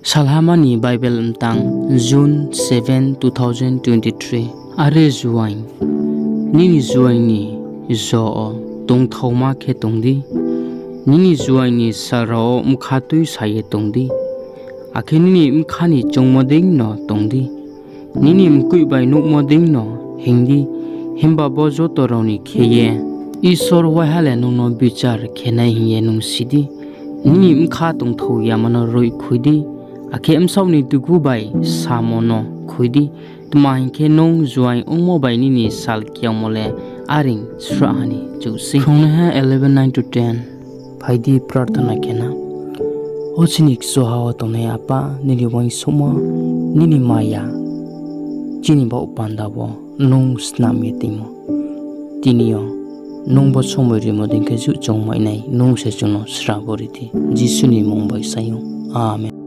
Salha mani Baibel Mtang June 7, 2023 are zuain nini zuaini zo tong thoma khe tongdi nini zuaini saro mkhatui saye tongdi akhini mkhani chongmoding no tongdi nini mkui bai nukmoding no hingdi himba bojo toroni kheye isor wahale no bichar khenai hiye nungsidi nini mkha tong thau yamano roi khuidi akhe amsauni dugu bai samono khuidi tmahin khe nong zuai ongmo bai ni sal kyamole aring srahani chusi khongna 11:9 to 10 phaidi prarthana kena ochinik sohawa tonne apa nili wai soma nini maya chini ba upanda bo nong snam yetimo tinio nong bo somori modin ke ju chongmai nai nong se chuno sraboriti jisuni mongbai sayo amen.